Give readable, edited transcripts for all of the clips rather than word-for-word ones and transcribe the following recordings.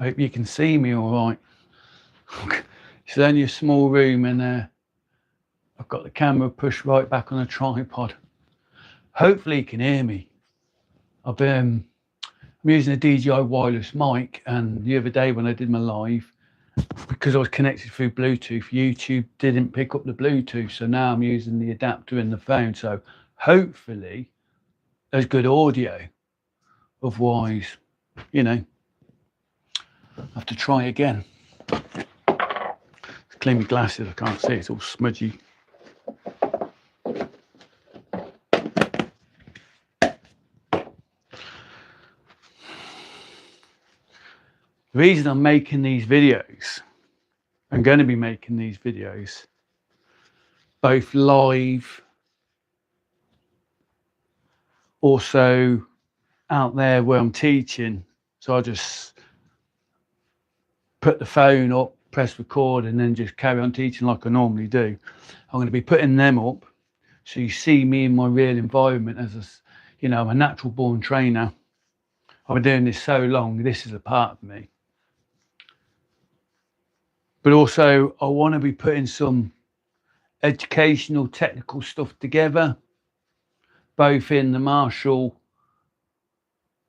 I hope you can see me all right. It's only a small room and I've got the camera pushed right back on a tripod. Hopefully you can hear me. I'm using a DJI wireless mic, and the other day when I did my live, because I was connected through Bluetooth, YouTube didn't pick up the Bluetooth, so now I'm using the adapter in the phone. So hopefully there's good audio. Otherwise, you know, I have to try again. Clean my glasses, I can't see, it's all smudgy. The reason I'm making these videos, I'm going to be making these videos, both live, also out there where I'm teaching. So I just put the phone up, press record, and then just carry on teaching like I normally do. I'm going to be putting them up so you see me in my real environment as a, you know, I'm a natural born trainer. I've been doing this so long, this is a part of me. But also I want to be putting some educational, technical stuff together, both in the martial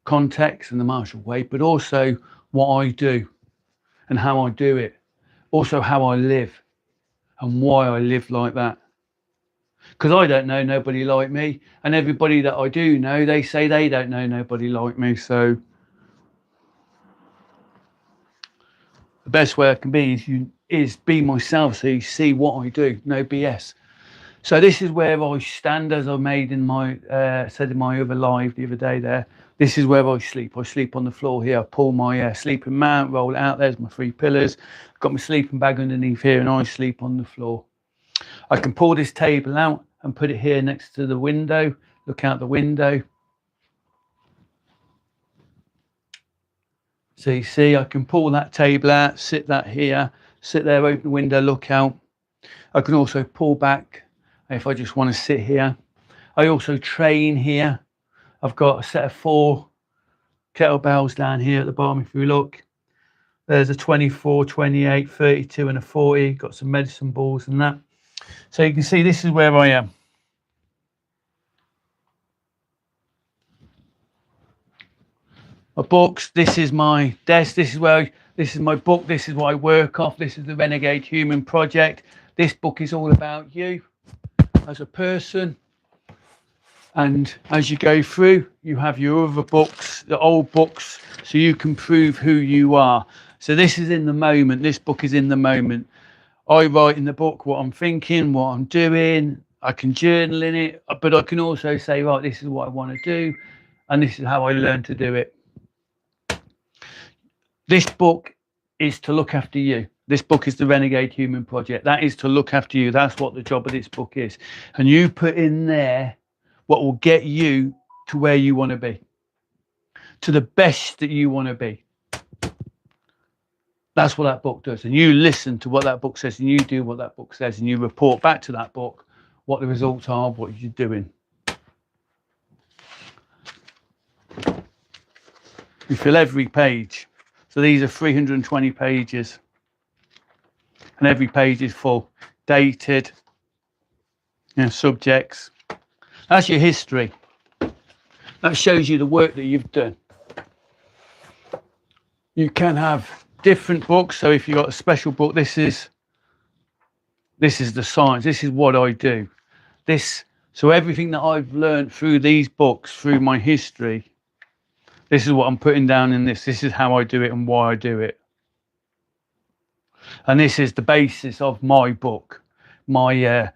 context and the martial way, but also what I do and how I do it. Also how I live and why I live like that. Because I don't know nobody like me, and everybody that I do know, they say they don't know nobody like me. So the best way I can be is be myself, so you see what I do, no BS. So this is where I stand, as I made in my said in my other live the other day there. This is where I sleep. I sleep on the floor here. I pull my sleeping mat, roll it out. There's my 3 pillars. I've got my sleeping bag underneath here, and I sleep on the floor. I can pull this table out and put it here next to the window. Look out the window. So you see, I can pull that table out, sit that here, sit there, open the window, look out. I can also pull back if I just want to sit here. I also train here. I've got a set of 4 kettlebells down here at the bottom. If you look, there's a 24, 28, 32 and a 40. Got some medicine balls and that. So you can see this is where I am. My books, this is my desk, this is my book, this is what I work off, this is the Renegade Human Project. This book is all about you as a person, and as you go through, you have your other books, the old books, so you can prove who you are. So this is in the moment, this book is in the moment. I write in the book what I'm thinking, what I'm doing, I can journal in it, but I can also say, right, this is what I want to do, and this is how I learn to do it. This book is to look after you. This book is the Renegade Human Project. That is to look after you. That's what the job of this book is. And you put in there what will get you to where you want to be, to the best that you want to be. That's what that book does. And you listen to what that book says, and you do what that book says, and you report back to that book what the results are, what you're doing. You fill every page. So these are 320 pages, and every page is full, dated, you know, subjects. That's your history. That shows you the work that you've done. You can have different books. So if you've got a special book, this is the science. This is what I do. So everything that I've learned through these books, through my history, this is what I'm putting down in this. This is how I do it and why I do it. And this is the basis of my book, my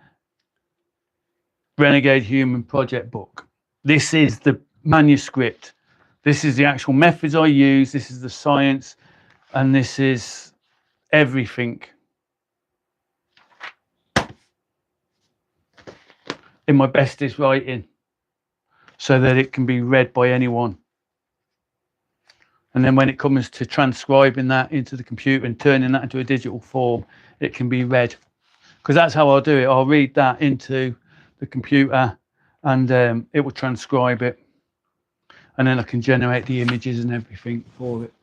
Renegade Human Project book. This is the manuscript. This is the actual methods I use. This is the science, and this is everything in my bestest writing, so that it can be read by anyone. And then when it comes to transcribing that into the computer and turning that into a digital form, it can be read. Because that's how I'll do it. I'll read that into the computer, and it will transcribe it. And then I can generate the images and everything for it.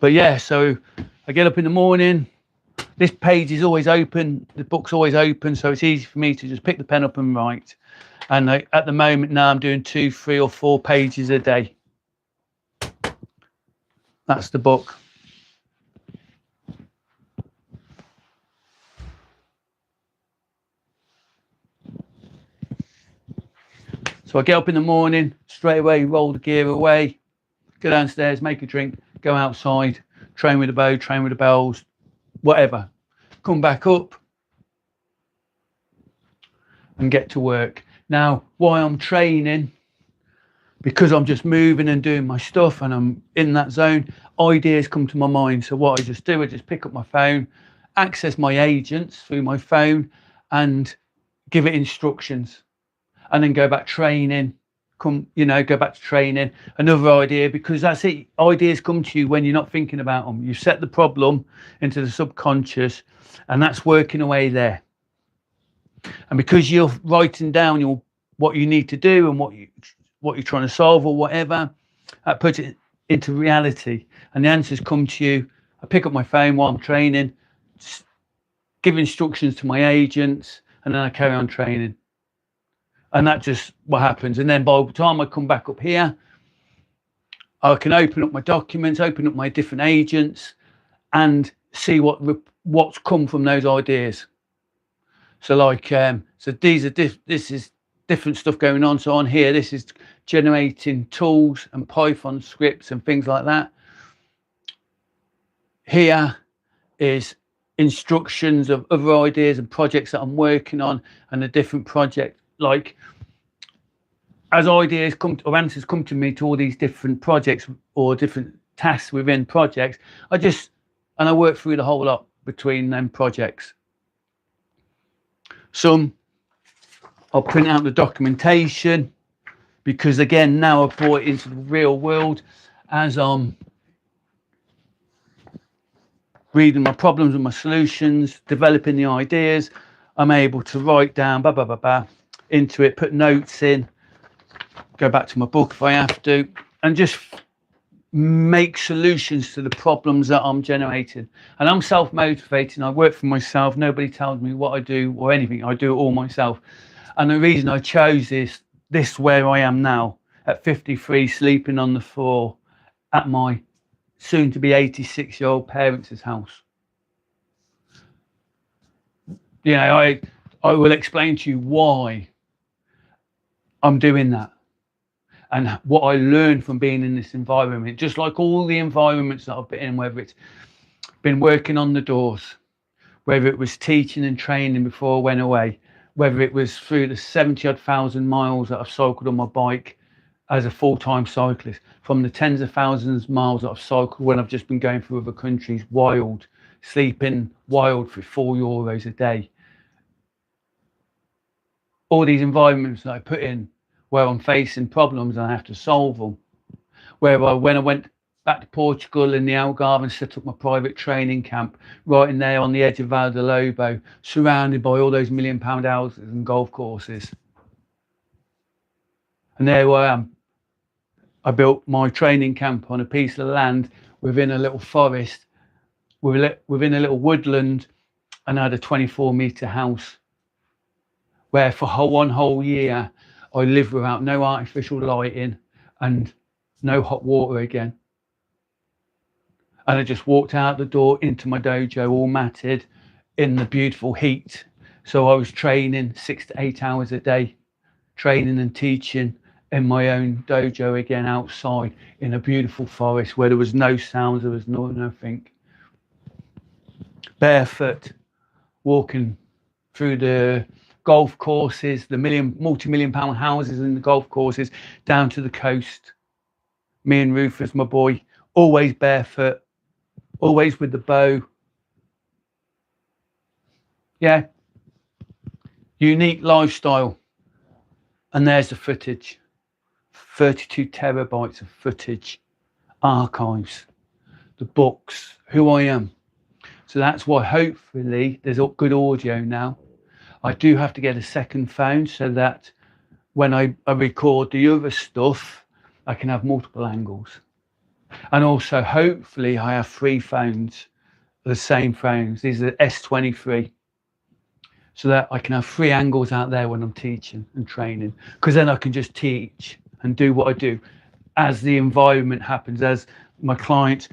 But yeah, so I get up in the morning. This page is always open. The book's always open, so it's easy for me to just pick the pen up and write. And at the moment now, I'm doing 2, 3, or 4 pages a day. That's the book. So I get up in the morning, straight away, roll the gear away, go downstairs, make a drink, go outside, train with the bow, train with the bells, whatever. Come back up and get to work. Now, while I'm training, because I'm just moving and doing my stuff and I'm in that zone, ideas come to my mind. So what I just do, I just pick up my phone, access my agents through my phone and give it instructions. And then go back training, go back to training, another idea, because that's it. Ideas come to you when you're not thinking about them. You set the problem into the subconscious and that's working away there. And because you're writing down what you need to do and what you're trying to solve or whatever, that puts it into reality. And the answers come to you. I pick up my phone while I'm training, give instructions to my agents, and then I carry on training. And that's just what happens. And then by the time I come back up here, I can open up my documents, open up my different agents and see what's come from those ideas. So like, so this is different stuff going on. So on here, this is generating tools and Python scripts and things like that. Here is instructions of other ideas and projects that I'm working on and a different project. Like as ideas come or answers come to me to all these different projects or different tasks within projects, I work through the whole lot between them projects. Some I'll print out the documentation because again now I've brought it into the real world as I'm reading my problems and my solutions, developing the ideas. I'm able to write down into it, put notes in, go back to my book if I have to, and just make solutions to the problems that I'm generating. And I'm self-motivating. I work for myself. Nobody tells me what I do or anything. I do it all myself. And the reason I chose this where I am now at 53, sleeping on the floor at my soon to be 86-year-old parents' house. You know, I will explain to you why I'm doing that and what I learned from being in this environment, just like all the environments that I've been in, whether it's been working on the doors, whether it was teaching and training before I went away, whether it was through the 70-odd thousand miles that I've cycled on my bike as a full-time cyclist, from the tens of thousands of miles that I've cycled when I've just been going through other countries, wild, sleeping wild for €4 a day. All these environments that I put in where I'm facing problems and I have to solve them. When I went back to Portugal in the Algarve and set up my private training camp right in there on the edge of Val de Lobo, surrounded by all those £1 million houses and golf courses. And there I am. I built my training camp on a piece of land within a little forest, within a little woodland, and I had a 24-metre house where for one whole year I lived without no artificial lighting and no hot water again. And I just walked out the door into my dojo all matted in the beautiful heat. So I was training 6 to 8 hours a day, training and teaching in my own dojo again outside in a beautiful forest where there was no sounds, there was nothing. Barefoot, walking through the golf courses, the multi-million pound houses in the golf courses down to the coast. Me and Rufus, my boy, always barefoot, always with the bow. Yeah, unique lifestyle. And there's the footage. 32 terabytes of footage, archives, the books, who I am. So that's why hopefully there's good audio now. I do have to get a second phone so that when I record the other stuff, I can have multiple angles. And also, hopefully, I have 3 phones, the same phones. These are S23, so that I can have 3 angles out there when I'm teaching and training, because then I can just teach and do what I do as the environment happens, as my clients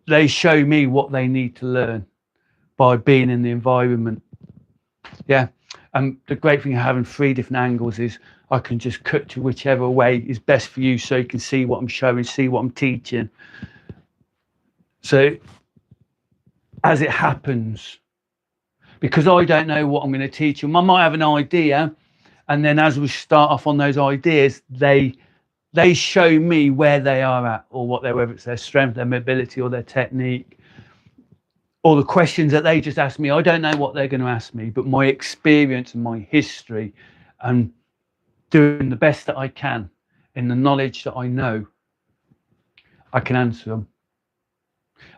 they show me what they need to learn by being in the environment. Yeah. And the great thing of having 3 different angles is I can just cut to whichever way is best for you, so you can see what I'm showing, see what I'm teaching. So as it happens, because I don't know what I'm going to teach them, I might have an idea, and then as we start off on those ideas, they show me where they are at, or whether it's their strength, their mobility, or their technique, or the questions that they just ask me. I don't know what they're going to ask me, but my experience and my history and doing the best that I can in the knowledge that I know, I can answer them.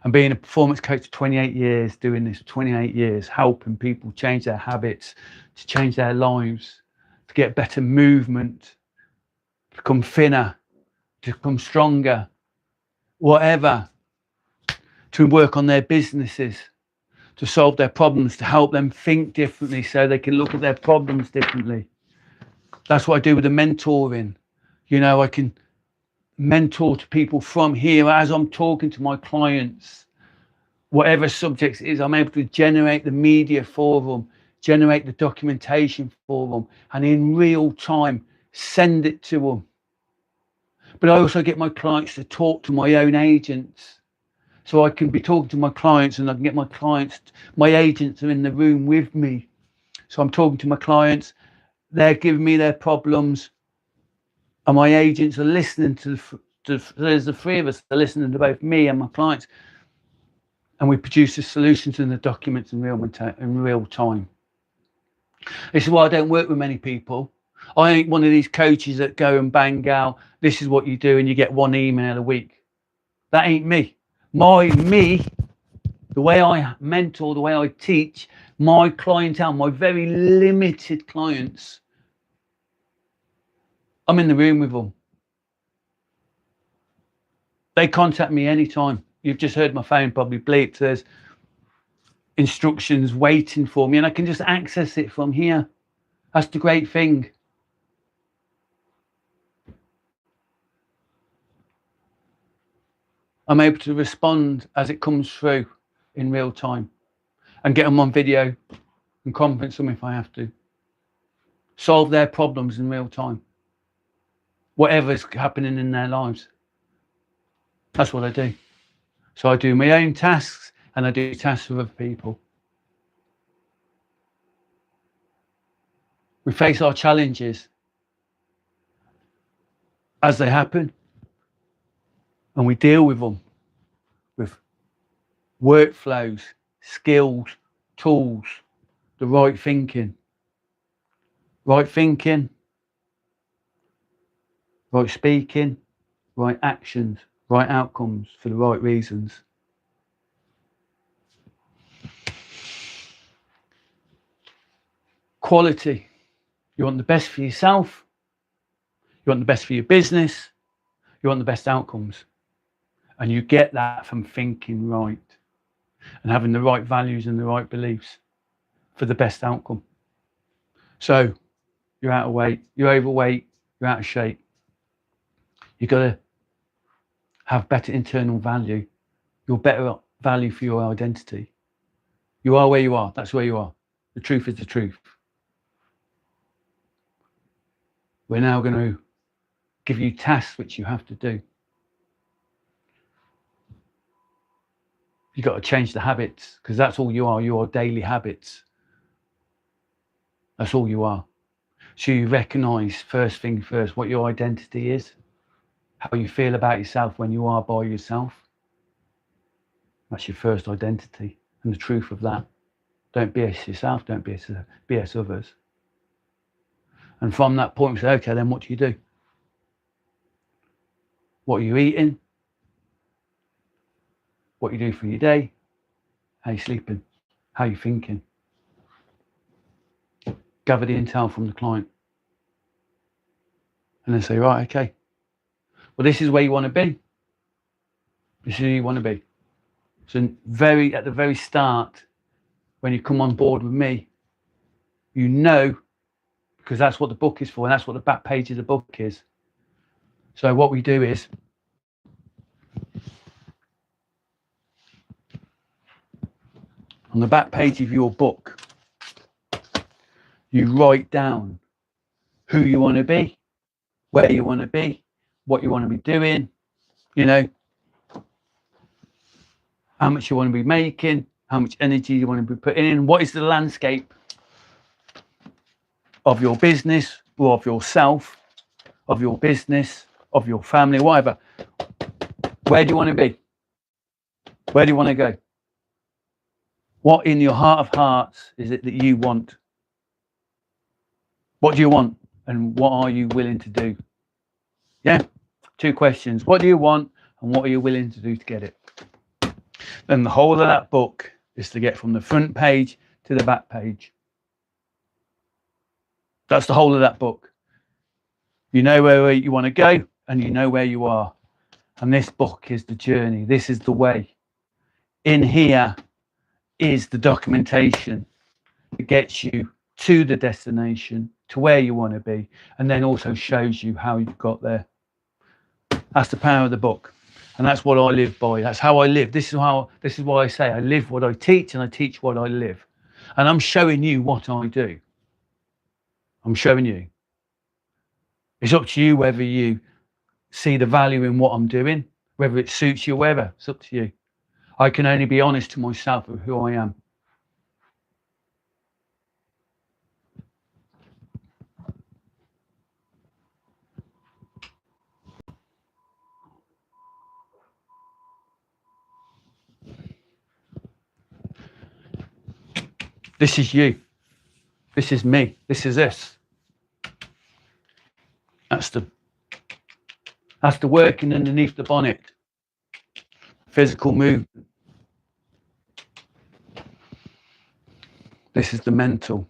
And being a performance coach for 28 years, doing this 28 years, helping people change their habits, to change their lives, to get better movement, to become thinner, to become stronger, whatever, to work on their businesses, to solve their problems, to help them think differently so they can look at their problems differently. That's what I do with the mentoring. You know, I can mentor to people from here as I'm talking to my clients, whatever subjects it is. I'm able to generate the media for them, generate the documentation for them, and in real time send it to them. But I also get my clients to talk to my own agents, so I can be talking to my clients, and I can get my agents are in the room with me, so I'm talking to my clients, they're giving me their problems, and my agents are listening to there's the 3 of us, they're listening to both me and my clients, and we produce the solutions and the documents in real time. This is why I don't work with many people. I ain't one of these coaches that go and bang out, this is what you do, and you get 1 email a week. That ain't me. The way I mentor, the way I teach, my clientele, my very limited clients, I'm in the room with them. They contact me anytime. You've just heard my phone probably bleep. There's instructions waiting for me, and I can just access it from here. That's the great thing. I'm able to respond as it comes through in real time, and get them on video and conference them if I have to. Solve their problems in real time, whatever's happening in their lives. That's what I do. So I do my own tasks, and I do tasks with other people. We face our challenges as they happen, and we deal with them with workflows, skills, tools, the right thinking, right speaking, right actions, right outcomes for the right reasons. Quality. You want the best for yourself, you want the best for your business, you want the best outcomes. And you get that from thinking right and having the right values and the right beliefs for the best outcome. So you're out of weight, you're overweight, you're out of shape. You've got to have better internal value, your better value for your identity. You are where you are, that's where you are. The truth is the truth. We're now going to give you tasks which you have to do. You've got to change the habits, because that's all you are. You are daily habits. That's all you are. So you recognize first thing first what your identity is, how you feel about yourself when you are by yourself. That's your first identity, and the truth of that. Don't BS yourself, don't BS others. And from that point, we say, okay, then what do you do? What are you eating? What you do for your day? How you sleeping? How you thinking? Gather the intel from the client. And then say, right, okay, Well, this is where you want to be. This is who you want to be. So at the very start, when you come on board with me, you know, because that's what the book is for, and that's what the back page of the book is. So what we do is, on the back page of your book, you write down who you want to be, where you want to be, what you want to be doing, you know, how much you want to be making, how much energy you want to be putting in, what is the landscape of your business or of yourself, of your business, of your family, whatever. Where do you want to be? Where do you want to go? What in your heart of hearts is it that you want? What do you want? And what are you willing to do? Yeah, 2 questions. What do you want and what are you willing to do to get it? Then the whole of that book is to get from the front page to the back page. That's the whole of that book. You know where you want to go and you know where you are. And this book is the journey. This is the way. In here is the documentation that gets you to the destination, to where you want to be, and then also shows you how you've got there. That's the power of the book. And that's what I live by. That's how I live. This is why I say I live what I teach and I teach what I live. And I'm showing you what I do. I'm showing you. It's up to you whether you see the value in what I'm doing, whether it suits you, whether. It's up to you. I can only be honest to myself of who I am. This is you. This is me. This is us. That's the working underneath the bonnet. Physical movement. This is the mental.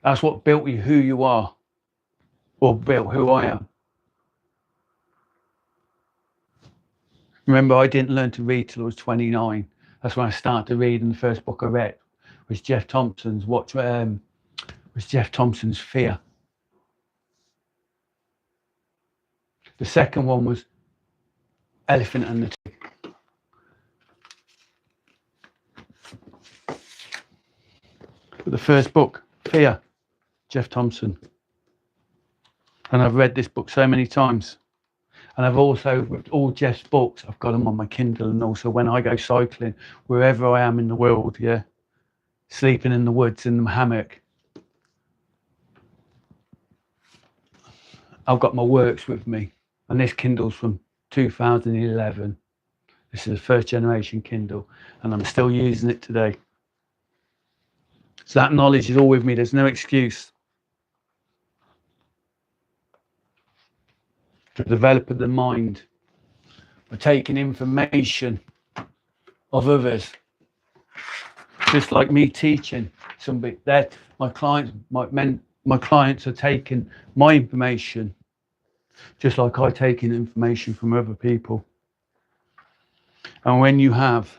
That's what built you who you are, or built who I am. Remember, I didn't learn to read till I was 29. That's when I started to read, and the first book I read was Jeff Thompson's Fear. The second one was Elephant and the Tiger. But the first book, Fear, Jeff Thompson. And I've read this book so many times. And I've also, with all Jeff's books, I've got them on my Kindle, and also when I go cycling, wherever I am in the world, yeah, sleeping in the woods, in the hammock, I've got my works with me. And this Kindle's from 2011. This is a first generation Kindle, and I'm still using it today. So that knowledge is all with me. There's no excuse to develop the mind by taking information of others. Just like me teaching somebody, that my clients are taking my information, just like I take in information from other people. And when you have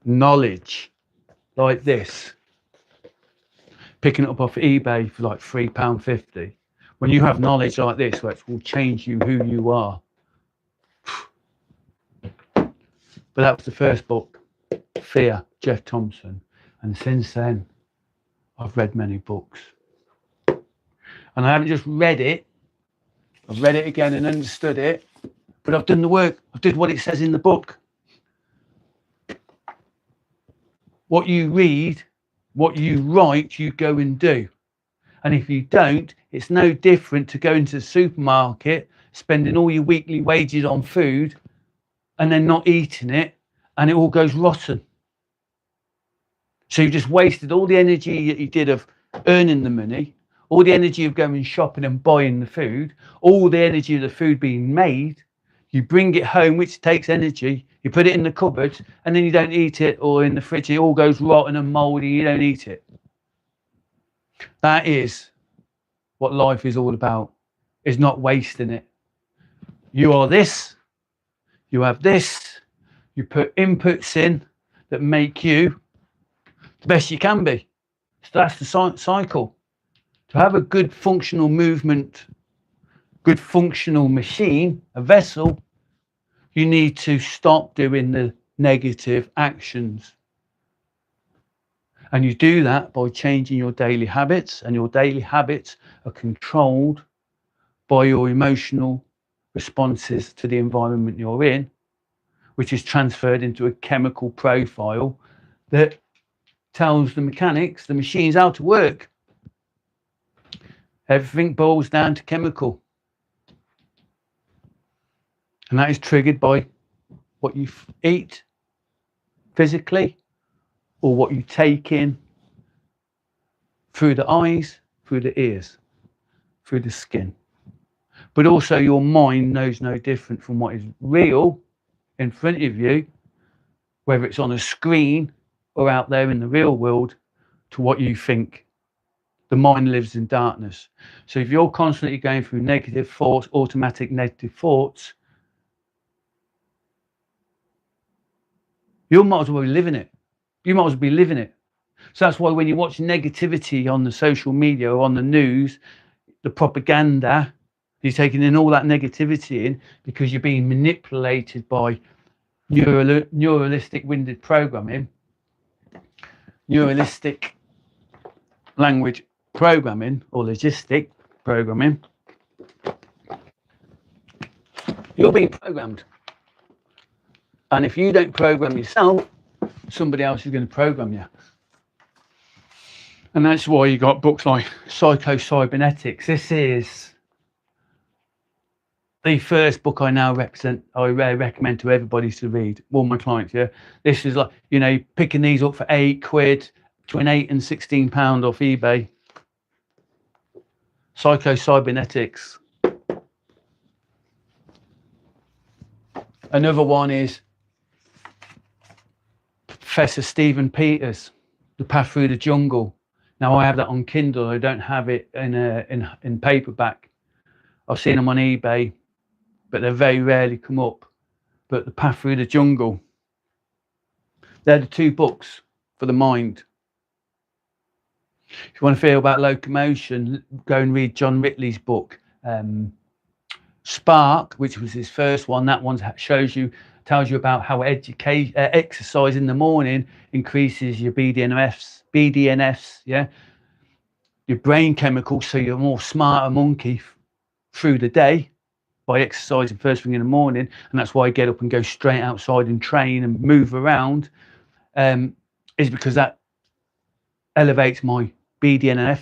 knowledge like this, picking it up off eBay for like £3.50, when you have knowledge like this, which will change you who you are. But that was the first book, Fear, Jeff Thompson. And since then, I've read many books. And I haven't just read it, I've read it again and understood it, but I've done the work. I did what it says in the book. What you read, what you write, you go and do. And if you don't, it's no different to going to the supermarket, spending all your weekly wages on food, and then not eating it, and it all goes rotten. So you just wasted all the energy that you did of earning the money, all the energy of going shopping and buying the food, all the energy of the food being made. You bring it home, which takes energy, you put it in the cupboard, and then you don't eat it, or in the fridge, it all goes rotten and mouldy, you don't eat it. That is what life is all about. is not wasting it. You are this, you have this, you put inputs in that make you the best you can be. So that's the cycle. To have a good functional movement, good functional machine, a vessel, you need to stop doing the negative actions. And you do that by changing your daily habits, and your daily habits are controlled by your emotional responses to the environment you're in, which is transferred into a chemical profile that tells the mechanics, the machines, how to work. Everything boils down to chemical. And that is triggered by what you eat physically, or what you take in through the eyes, through the ears, through the skin. But also your mind knows no different from what is real in front of you, whether it's on a screen or out there in the real world, to what you think. The mind lives in darkness. So if you're constantly going through negative thoughts, automatic negative thoughts, you might as well be living it. You might as well be living it. So that's why when you watch negativity on the social media or on the news, the propaganda, you're taking in all that negativity in because you're being manipulated by neuralistic winded programming, neuralistic language programming, or logistic programming. You're being programmed. And if you don't program yourself, somebody else is going to program you. And that's why you got books like Psycho-Cybernetics. This is the first book I recommend to everybody to read, all my clients. Yeah, this is like, you know, picking these up for £8, between £8 and £16 off eBay. Psycho-Cybernetics. Another one is Professor Stephen Peters, The Path Through the Jungle. Now I have that on Kindle. I don't have it in paperback. I've seen them on eBay, but they very rarely come up. But The Path Through the Jungle, they're the two books for the mind. If you want to feel about locomotion, go and read John Ridley's book, Spark, which was his first one. That one tells you about how exercise in the morning increases your BDNFs, yeah, your brain chemicals, so you're more smarter monkey through the day by exercising first thing in the morning. And that's why I get up and go straight outside and train and move around, is because that elevates my BDNF,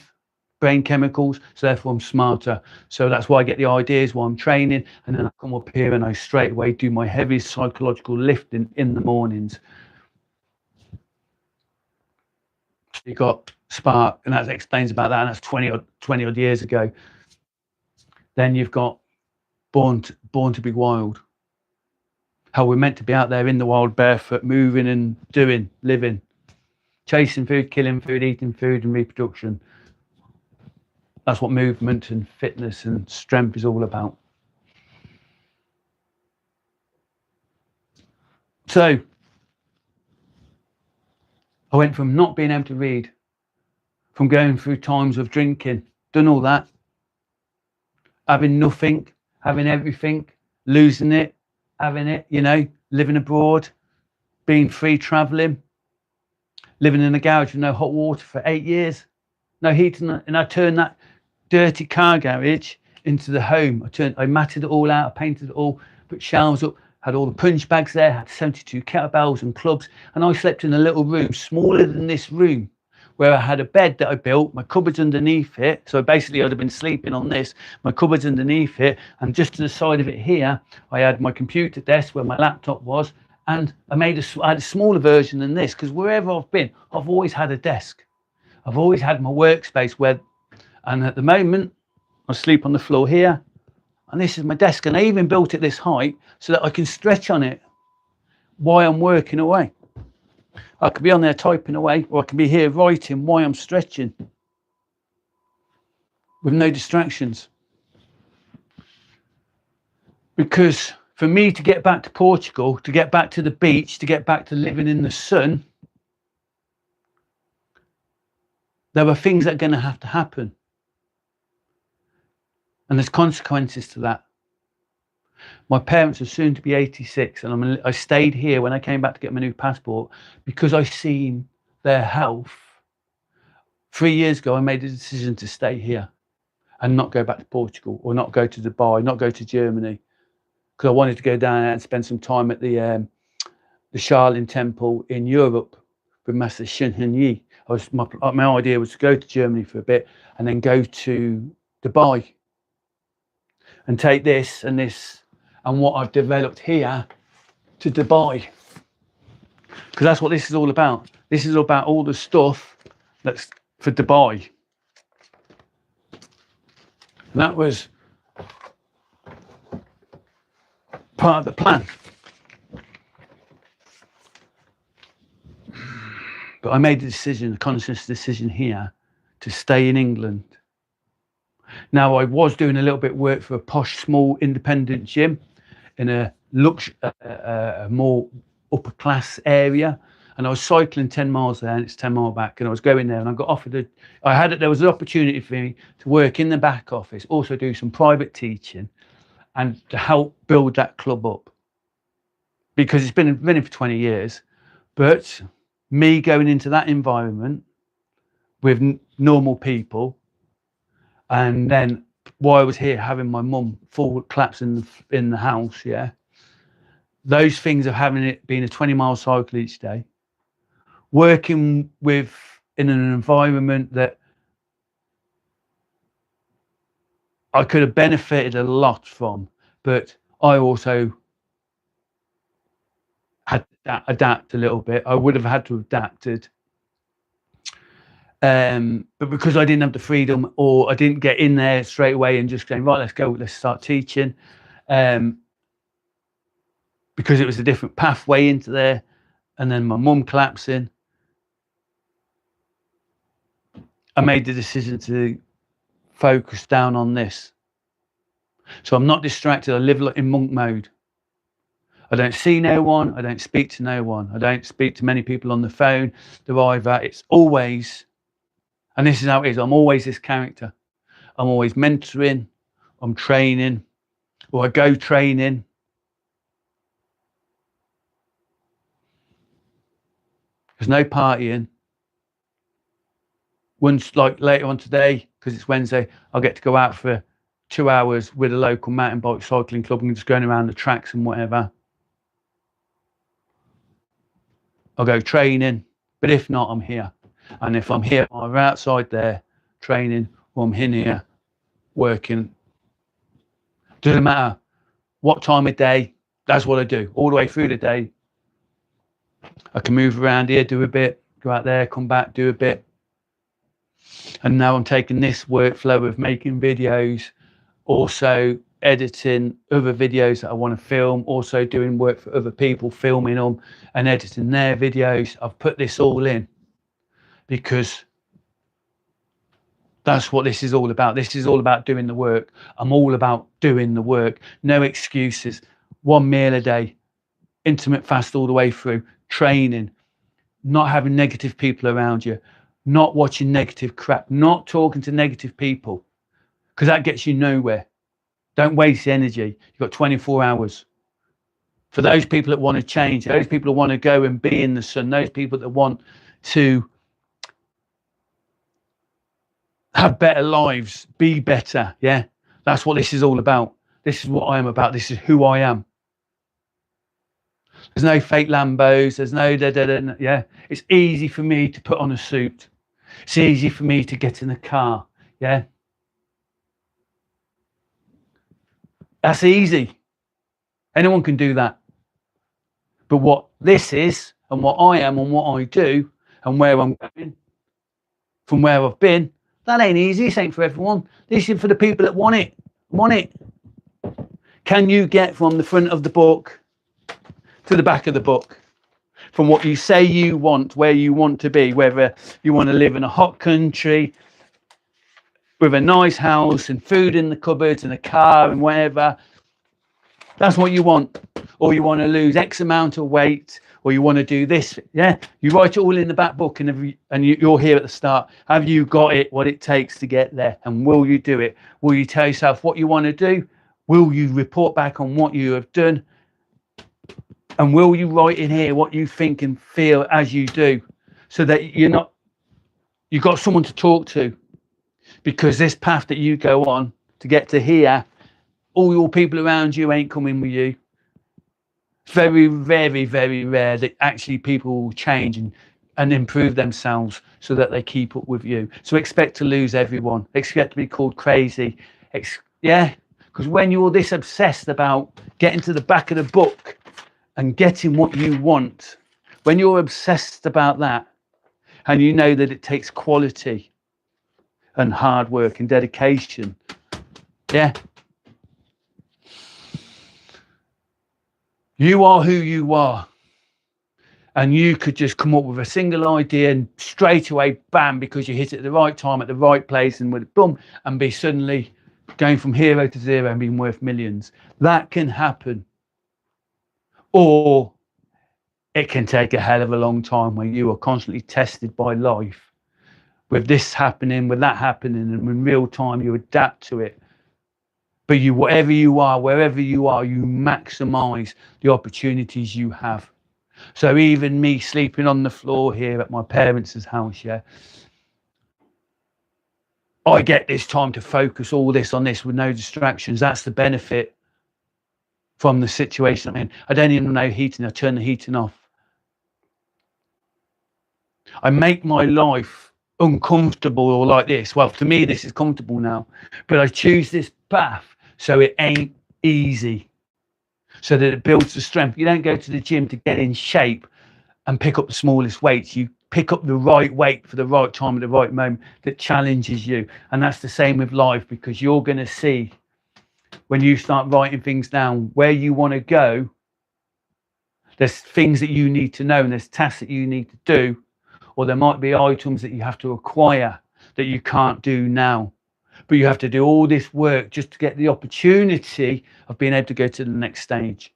brain chemicals, so therefore I'm smarter. So that's why I get the ideas while I'm training, and then I come up here and I straight away do my heavy psychological lifting in the mornings. So you got Spark, and that explains about that, and that's 20 odd years ago. Then you've got Born to be Wild. How we're meant to be out there in the wild, barefoot, moving and doing, living, chasing food, killing food, eating food, and reproduction. That's what movement and fitness and strength is all about. So I went from not being able to read, from going through times of drinking, done all that, having nothing, having everything, losing it, having it, you know, living abroad, being free traveling, living in a garage with no hot water for 8 years, no heating, and I turned that dirty car garage into the home. I matted it all out, I painted it all, put shelves up, had all the punch bags there, had 72 kettlebells and clubs, and I slept in a little room smaller than this room, where I had a bed that I built, my cupboards underneath it. So basically I'd have been sleeping on this, my cupboards underneath it, and just to the side of it here, I had my computer desk where my laptop was, and I had a smaller version than this, because wherever I've been, I've always had a desk. I've always had my workspace and at the moment, I sleep on the floor here, and this is my desk, and I even built it this height so that I can stretch on it while I'm working away. I could be on there typing away, or I can be here writing while I'm stretching with no distractions. Because for me to get back to Portugal, to get back to the beach, to get back to living in the sun, there are things that are going to have to happen. And there's consequences to that. My parents are soon to be 86, and I stayed here when I came back to get my new passport because I seen their health. 3 years ago, I made a decision to stay here and not go back to Portugal or not go to Dubai, not go to Germany, because I wanted to go down there and spend some time at the Shaolin Temple in Europe with Master Shin Hun Yi. My idea was to go to Germany for a bit and then go to Dubai and take this and what I've developed here to Dubai, because that's what this is all about. This is about all the stuff that's for Dubai. And that was part of the plan. But I made a conscious decision here to stay in England. Now, I was doing a little bit of work for a posh, small, independent gym in a more upper class area, and I was cycling 10 miles there, and it's 10 miles back, and I was going there, and I got offered there was an opportunity for me to work in the back office, also do some private teaching, and to help build that club up, because it's been running for 20 years. But me going into that environment with normal people, and then while I was here having my mum full collapse in the house, yeah, those things of having it being a 20-mile cycle each day, working in an environment that I could have benefited a lot from, but I also had to adapt a little bit. I would have had to have adapted. But because I didn't have the freedom, or I didn't get in there straight away and just going, right, let's start teaching. Because it was a different pathway into there, and then my mum collapsing, I made the decision to focus down on this. So I'm not distracted. I live in monk mode. I don't see no one. I don't speak to no one. I don't speak to many people on the phone. It's always, and this is how it is, I'm always this character. I'm always mentoring, I'm training, or I go training. There's no partying. Once, like later on today, because it's Wednesday, I'll get to go out for 2 hours with a local mountain bike cycling club and just going around the tracks and whatever. I'll go training, but if not, I'm here. And if I'm here, I'm outside there training, or I'm in here working. Doesn't matter what time of day, that's what I do all the way through the day. I can move around here, do a bit, go out there, come back, do a bit. And now I'm taking this workflow of making videos, also editing other videos that I want to film, also doing work for other people, filming them and editing their videos. I've put this all in because that's what this is all about. This is all about doing the work. I'm all about doing the work. No excuses. 1 meal a day, intermittent fast all the way through, training, not having negative people around you, not watching negative crap, not talking to negative people, because that gets you nowhere. Don't waste energy. You've got 24 hours. For those people that want to change, those people that want to go and be in the sun, those people that want to have better lives, be better, yeah? That's what this is all about. This is what I am about. This is who I am. There's no fake Lambos. There's no yeah? It's easy for me to put on a suit. It's easy for me to get in a car, yeah? That's easy. Anyone can do that. But what this is, and what I am, and what I do, and where I'm going, from where I've been, that ain't easy. This ain't for everyone. This is for the people that want it. Want it. Can you get from the front of the book to the back of the book? From what you say you want, where you want to be, whether you want to live in a hot country with a nice house and food in the cupboards and a car and whatever, That's what you want. Or you want to lose X amount of weight, or you want to do this. Yeah, you write it all in the back book, and you're here at the start. Have you got it, what it takes to get there? And will you do it? Will you tell yourself what you want to do? Will you report back on what you have done? And will you write in here what you think and feel as you do, so that you've got someone to talk to? Because this path that you go on to get to here, all your people around you ain't coming with you. Very, very, very rare that actually people will change and improve themselves so that they keep up with you. So expect to lose everyone. Expect to be called crazy. Yeah, because when you're this obsessed about getting to the back of the book and getting what you want, when you're obsessed about that, and you know that it takes quality and hard work and dedication, yeah, you are who you are. And you could just come up with a single idea and straight away, bam, because you hit it at the right time, at the right place, and with boom, and be suddenly going from hero to zero and being worth millions. That can happen. Or it can take a hell of a long time where you are constantly tested by life, with this happening, with that happening, and in real time you adapt to it. But you, whatever you are, wherever you are, you maximize the opportunities you have. So even me sleeping on the floor here at my parents' house, yeah, I get this time to focus all this on this with no distractions. That's the benefit from the situation I'm in. I don't even know heating. I turn the heating off. I make my life uncomfortable or like this. Well, to me, this is comfortable now, but I choose this path so it ain't easy, so that it builds the strength. You don't go to the gym to get in shape and pick up the smallest weights. You pick up the right weight for the right time at the right moment that challenges you. And that's the same with life, because you're going to see when you start writing things down where you want to go. There's things that you need to know, and there's tasks that you need to do, or there might be items that you have to acquire that you can't do now. But you have to do all this work just to get the opportunity of being able to go to the next stage.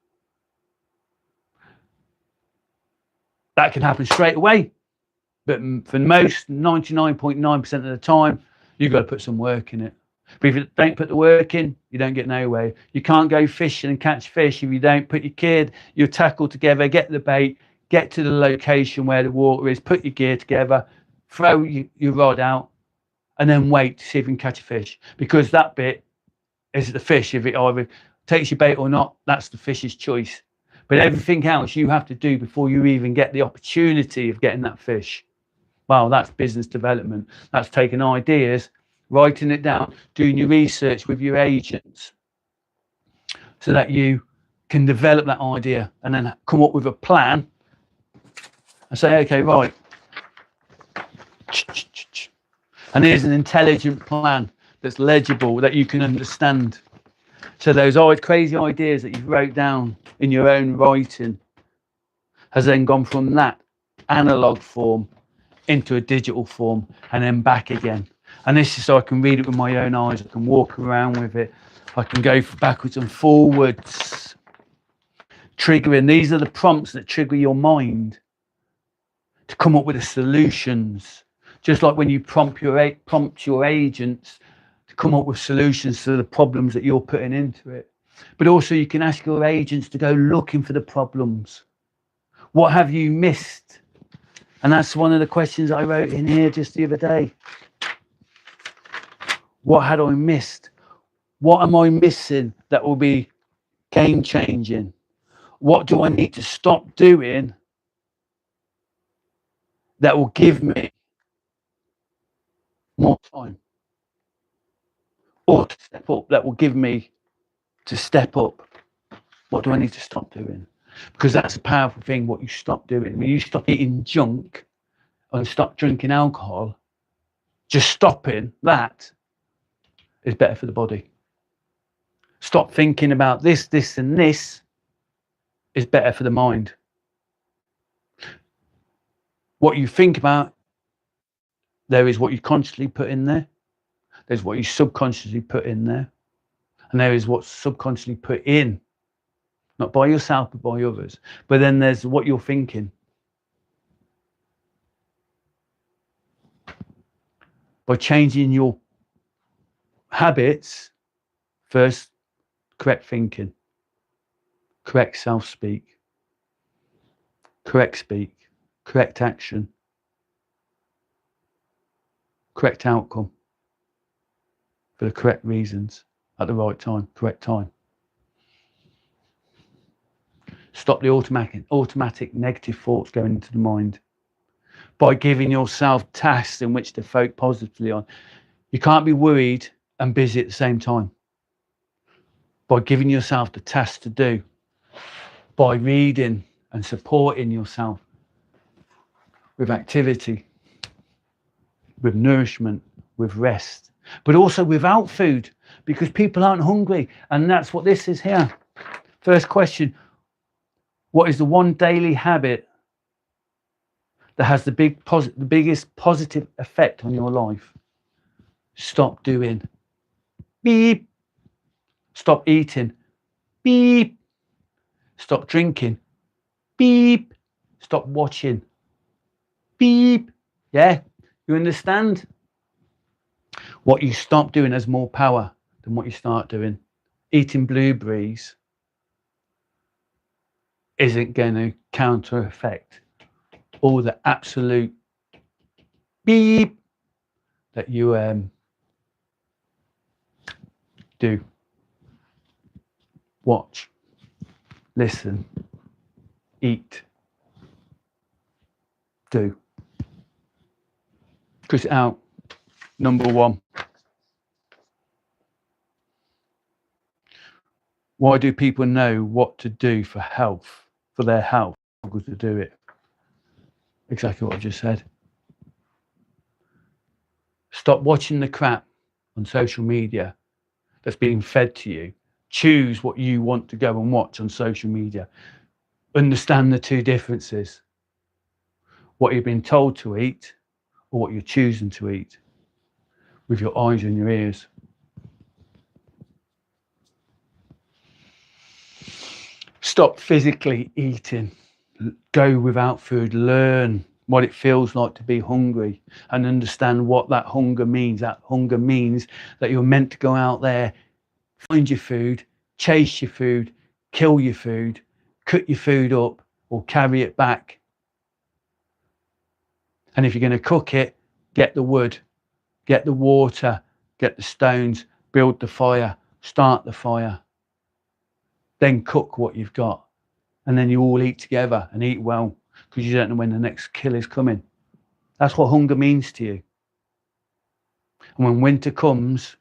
That can happen straight away. But for most, 99.9% of the time, you've got to put some work in it. But if you don't put the work in, you don't get nowhere. You can't go fishing and catch fish if you don't put your kid, your tackle together, get the bait, get to the location where the water is, put your gear together, throw your rod out, and then wait to see if you can catch a fish. Because that bit is the fish. If it either takes your bait or not, that's the fish's choice. But everything else you have to do before you even get the opportunity of getting that fish. Well, that's business development. That's taking ideas, writing it down, doing your research with your agents so that you can develop that idea and then come up with a plan and say, okay, right. And here's an intelligent plan that's legible, that you can understand. So those crazy ideas that you wrote down in your own writing has then gone from that analog form into a digital form and then back again. And this is so I can read it with my own eyes. I can walk around with it. I can go backwards and forwards. Triggering. These are the prompts that trigger your mind to come up with the solutions. Just like when you prompt your agents to come up with solutions to the problems that you're putting into it. But also you can ask your agents to go looking for the problems. What have you missed? And that's one of the questions I wrote in here just the other day. What had I missed? What am I missing that will be game changing? What do I need to stop doing that will give me more time? Or to step up, that will give me to step up. What do I need to stop doing? Because that's a powerful thing, what you stop doing. When you stop eating junk and stop drinking alcohol, just stopping that is better for the body. Stop thinking about this, this, and this is better for the mind. What you think about, there is what you consciously put in there. There's what you subconsciously put in there. And there is what's subconsciously put in not by yourself, but by others. But then there's what you're thinking. By changing your habits, first, correct thinking, correct self-speak, correct speak, correct action, correct outcome for the correct reasons at the right time, correct time. Stop the automatic negative thoughts going into the mind by giving yourself tasks in which to focus positively on. You can't be worried and busy at the same time. By giving yourself the tasks to do, by reading and supporting yourself with activity, with nourishment, with rest, but also without food, because people aren't hungry. And that's what this is here. First question: what is the one daily habit that has the biggest positive effect on your life? Stop doing. Beep. Stop eating. Beep. Stop drinking. Beep. Stop watching. Beep. Yeah, you understand? What you stop doing has more power than what you start doing. Eating blueberries isn't going to counter effect all the absolute beep that you do. Watch, listen, eat, do. Cut it out. Number one. Why do people know what to do for health, for their health, to do it? Exactly what I just said. Stop watching the crap on social media that's being fed to you. Choose what you want to go and watch on social media. Understand the two differences. What you've been told to eat or what you're choosing to eat with your eyes and your ears. Stop physically eating. Go without food. Learn what it feels like to be hungry and understand what that hunger means. That hunger means that you're meant to go out there, find your food, chase your food, kill your food, cut your food up or carry it back. And if you're going to cook it, get the wood, get the water, get the stones, build the fire, start the fire. Then cook what you've got. And then you all eat together and eat well, because you don't know when the next kill is coming. That's what hunger means to you. And when winter comes,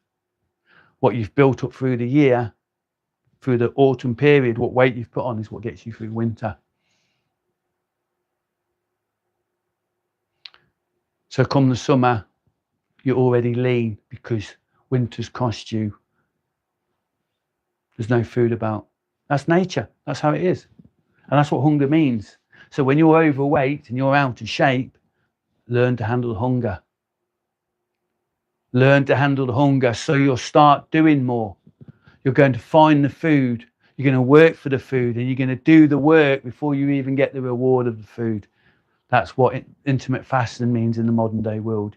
what you've built up through the year, through the autumn period, what weight you've put on is what gets you through winter. So come the summer, you're already lean because winter's cost you. There's no food about. That's nature. That's how it is. And that's what hunger means. So when you're overweight and you're out of shape, learn to handle hunger. Learn to handle the hunger so you'll start doing more. You're going to find the food. You're going to work for the food and you're going to do the work before you even get the reward of the food. That's what intermittent fasting means in the modern day world.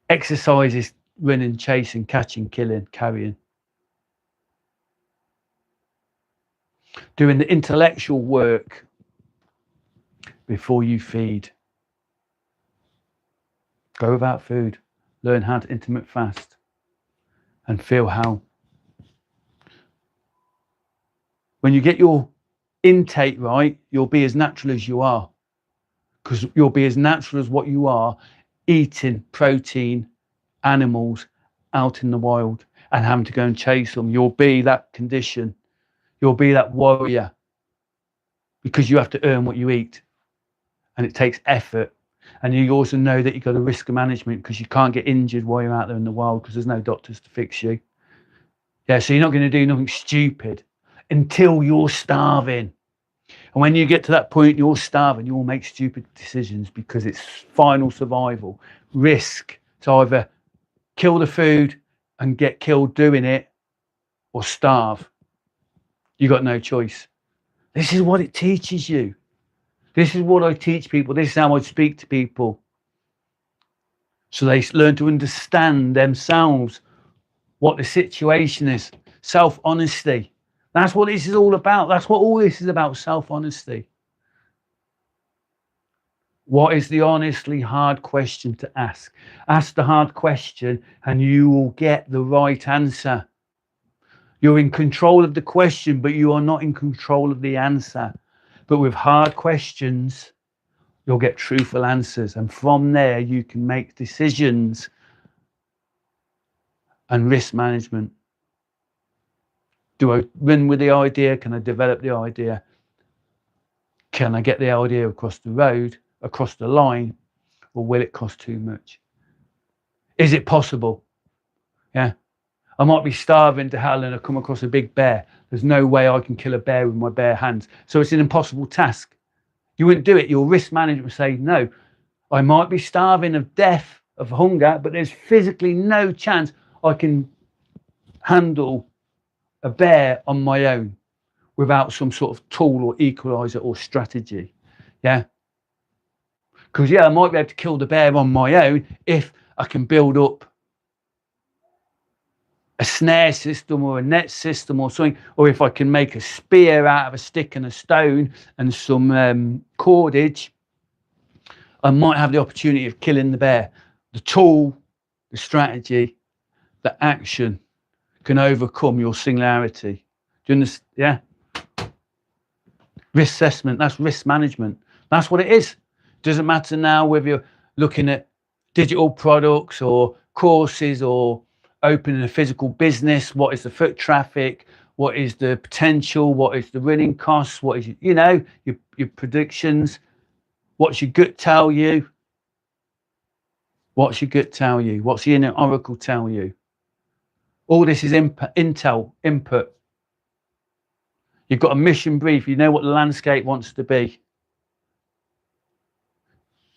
Exercise is running, chasing, catching, killing, carrying. Doing the intellectual work before you feed. Go without food. Learn how to intermittent fast and feel how. When you get your intake right, you'll be as natural as you are, because you'll be as natural as what you are eating protein animals out in the wild and having to go and chase them. You'll be that condition. You'll be that warrior, because you have to earn what you eat and it takes effort. And you also know that you've got a risk of management, because you can't get injured while you're out there in the wild because there's no doctors to fix you. Yeah, so you're not going to do nothing stupid until you're starving. And when you get to that point, you're starving, you'll make stupid decisions because it's final survival. Risk to either kill the food and get killed doing it or starve. You got no choice. This is what it teaches you. This is what I teach people. This is how I speak to people. So they learn to understand themselves, what the situation is. Self-honesty. That's what this is all about. That's what all this is about, self-honesty. What is the honestly hard question to ask? Ask the hard question and you will get the right answer. You're in control of the question, but you are not in control of the answer. But with hard questions, you'll get truthful answers. And from there, you can make decisions and risk management. Do I run with the idea? Can I develop the idea? Can I get the idea across the road, across the line, or will it cost too much? Is it possible? Yeah. I might be starving to hell and I come across a big bear. There's no way I can kill a bear with my bare hands. So it's an impossible task. You wouldn't do it. Your risk management would say, no, I might be starving of death, of hunger, but there's physically no chance I can handle a bear on my own without some sort of tool or equalizer or strategy. Yeah. Because, yeah, I might be able to kill the bear on my own if I can build up a snare system or a net system or something, or if I can make a spear out of a stick and a stone and some cordage, I might have the opportunity of killing the bear. The tool, the strategy, the action can overcome your singularity. Do you understand? Yeah. Risk assessment, that's risk management. That's what it is. Doesn't matter now whether you're looking at digital products or courses or opening a physical business. What is the foot traffic? What is the potential? What is the running costs? What is, your predictions? What's your gut tell you? What's your gut tell you? What's the inner oracle tell you? All this is input. You've got a mission brief. You know what the landscape wants to be.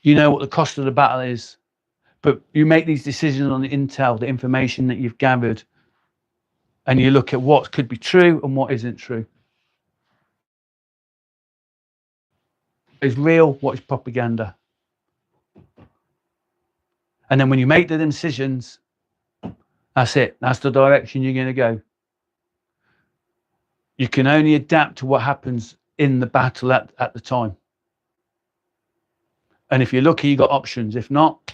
You know what the cost of the battle is. But you make these decisions on the intel, the information that you've gathered. And you look at what could be true and what isn't true. What is real, what is propaganda. And then when you make the decisions, that's it. That's the direction you're going to go. You can only adapt to what happens in the battle at the time. And if you're lucky, you've got options. If not,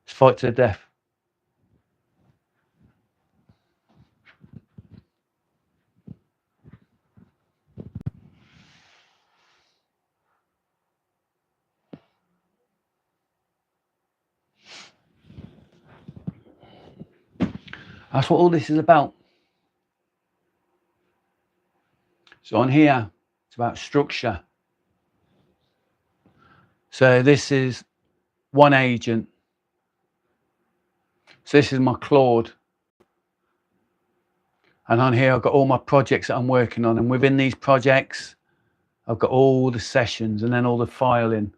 it's fight to the death. That's what all this is about. So on here, it's about structure. So this is one agent. So this is my Claude. And on here, I've got all my projects that I'm working on. And within these projects, I've got all the sessions and then all the filing,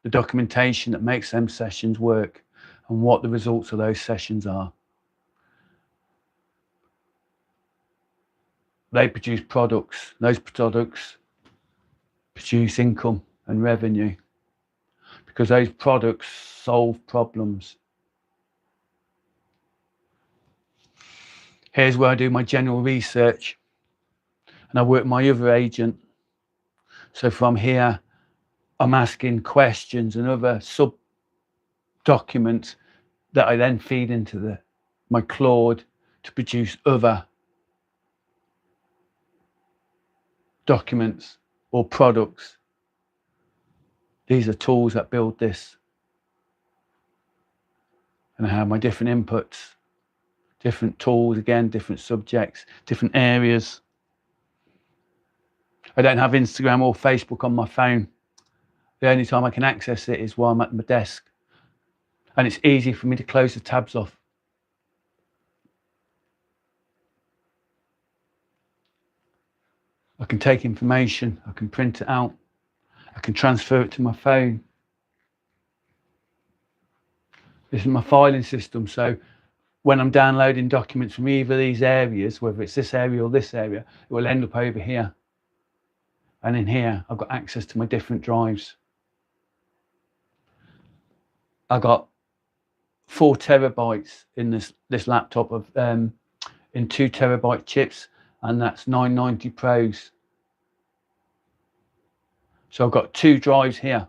the documentation that makes them sessions work and what the results of those sessions are. They produce products. Those products produce income and revenue because those products solve problems. Here's where I do my general research and I work my other agent. So from here, I'm asking questions and other sub documents that I then feed into my Claude to produce other documents or products. These are tools that build this. And I have my different inputs, different tools, again, different subjects, different areas. I don't have Instagram or Facebook on my phone. The only time I can access it is while I'm at my desk. And it's easy for me to close the tabs off. I can take information, I can print it out, I can transfer it to my phone. This is my filing system, so when I'm downloading documents from either of these areas, whether it's this area or this area, it will end up over here. And in here, I've got access to my different drives. I got 4 terabytes in this laptop of in 2 terabyte chips, and that's 990 Pros. So I've got 2 drives here,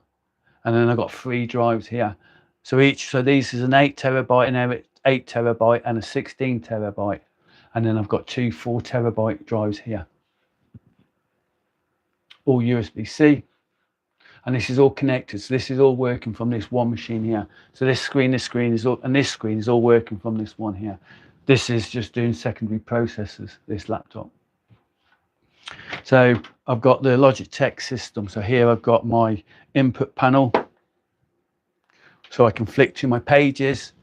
and then I've got 3 drives here. So these is an 8 terabyte, an 8 terabyte, and a 16 terabyte, and then I've got 2 4 terabyte drives here, all USB-C. And this is all connected, so this is all working from this one machine here. So this screen is all, and this screen is all working from this one here. This is just doing secondary processes, this laptop. So I've got the Logitech system. So here I've got my input panel, so I can flick to my pages,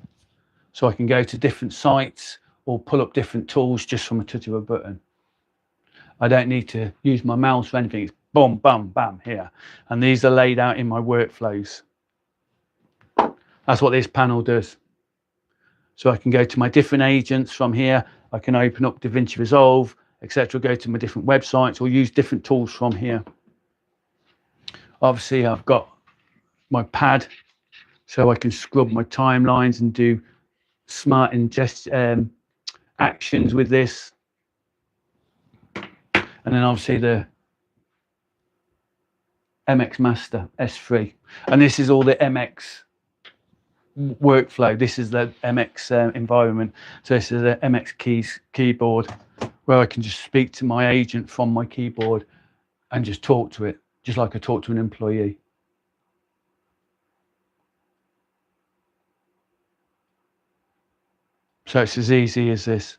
so I can go to different sites or pull up different tools just from a touch of a button. I don't need to use my mouse or anything. It's boom, bam, bam here. And these are laid out in my workflows. That's what this panel does. So I can go to my different agents from here. I can open up DaVinci Resolve, etc. Go to my different websites or use different tools from here. Obviously, I've got my pad, so I can scrub my timelines and do smart actions with this. And then obviously the MX Master S3, and this is all the MX workflow. This is the MX environment. So this is the MX keyboard, where I can just speak to my agent from my keyboard and just talk to it, just like I talk to an employee. So it's as easy as this.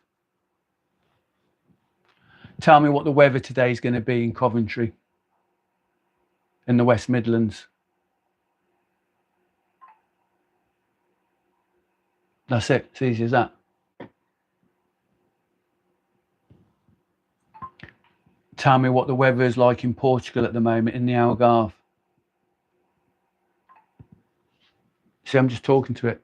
Tell me what the weather today is going to be in Coventry, in the West Midlands. That's it. It's easy as that. Tell me what the weather is like in Portugal at the moment, in the Algarve. See, I'm just talking to it.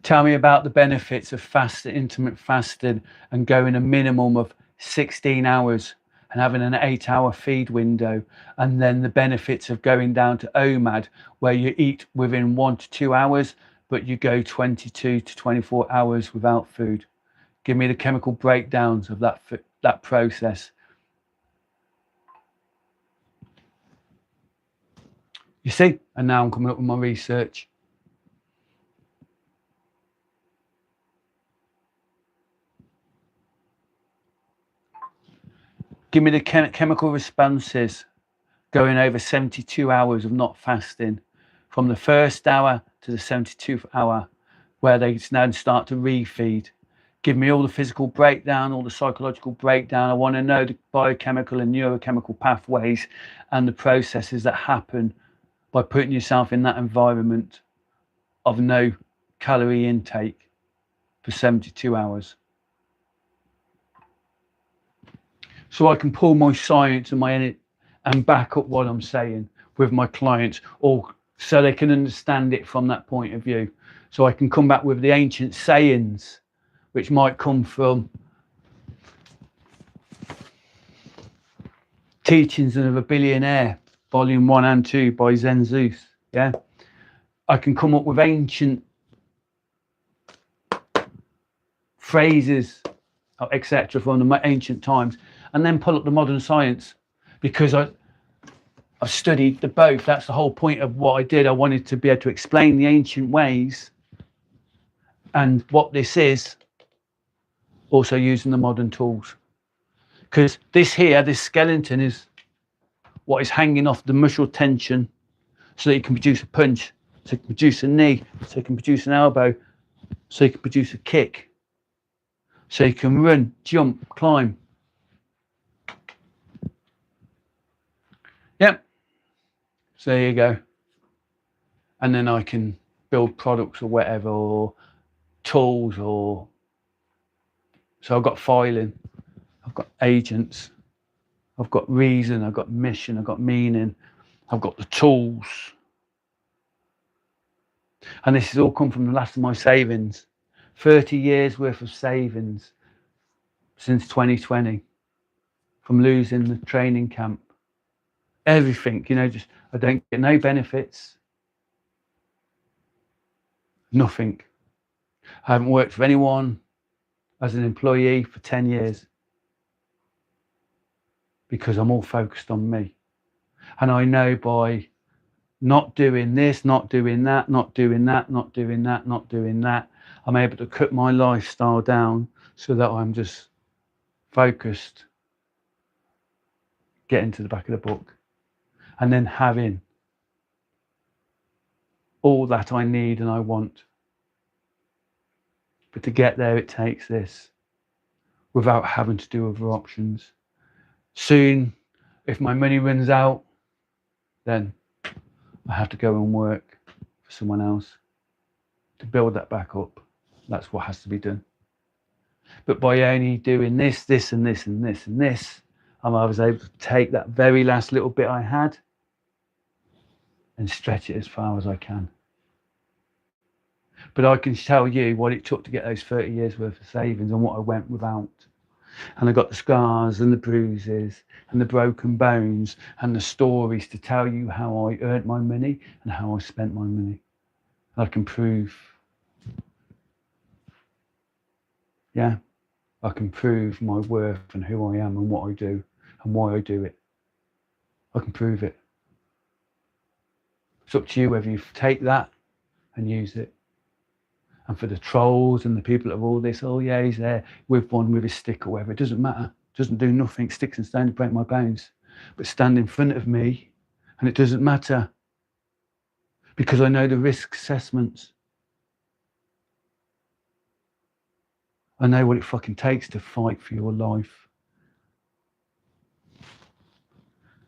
Tell me about the benefits of intermittent fasting and going a minimum of 16 hours and having an 8-hour feed window, and then the benefits of going down to OMAD, where you eat within 1 to 2 hours, but you go 22 to 24 hours without food. Give me the chemical breakdowns of that process. You see, and now I'm coming up with my research. Give me the chemical responses going over 72 hours of not fasting, from the first hour to the 72th hour, where they now start to refeed. Give me all the physical breakdown, all the psychological breakdown. I want to know the biochemical and neurochemical pathways and the processes that happen by putting yourself in that environment of no calorie intake for 72 hours. So I can pull my science and back up what I'm saying with my clients, or so they can understand it from that point of view. So I can come back with the ancient sayings, which might come from Teachings of a Billionaire, Volume 1 and 2 by Zen Zeus. Yeah, I can come up with ancient phrases, etc., from the ancient times, and then pull up the modern science, because I've studied the both. That's the whole point of what I did. I wanted to be able to explain the ancient ways and what this is, also using the modern tools. Because this skeleton is what is hanging off the muscle tension, so that you can produce a punch, so you can produce a knee, so you can produce an elbow, so you can produce a kick, so you can run, jump, climb. Yep. So there you go. And then I can build products or whatever, or tools, or so I've got filing, I've got agents, I've got reason, I've got mission, I've got meaning, I've got the tools. And this has all come from the last of my savings. 30 years worth of savings since 2020 from losing the training camp. Everything, just I don't get no benefits. Nothing. I haven't worked for anyone as an employee for 10 years because I'm all focused on me. And I know by not doing this, not doing that, not doing that, not doing that, not doing that, I'm able to cut my lifestyle down so that I'm just focused, getting to the back of the book, and then having all that I need and I want. But to get there, it takes this without having to do other options. Soon, if my money runs out, then I have to go and work for someone else to build that back up. That's what has to be done. But by only doing this, this, and this, and this, and this, I was able to take that very last little bit I had and stretch it as far as I can. But I can tell you what it took to get those 30 years worth of savings and what I went without. And I got the scars and the bruises and the broken bones and the stories to tell you how I earned my money and how I spent my money. And I can prove, I can prove my worth and who I am and what I do and why I do it. I can prove it. It's up to you whether you take that and use it. And for the trolls and the people of all this, oh yeah, he's there with his stick or whatever, it doesn't matter. It doesn't do nothing. Sticks and stones break my bones. But stand in front of me and it doesn't matter because I know the risk assessments. I know what it fucking takes to fight for your life.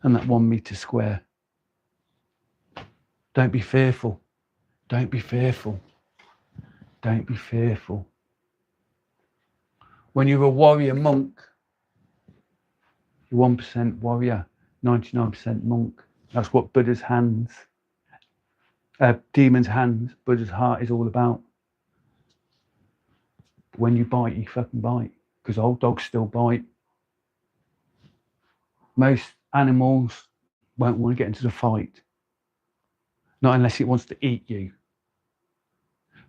And that 1 meter square. Don't be fearful. Don't be fearful. Don't be fearful. When you're a warrior monk, you're 1% warrior, 99% monk. That's what Buddha's hands, demon's hands, Buddha's heart is all about. When you bite, you fucking bite, because old dogs still bite. Most animals won't want to get into the fight, not unless it wants to eat you.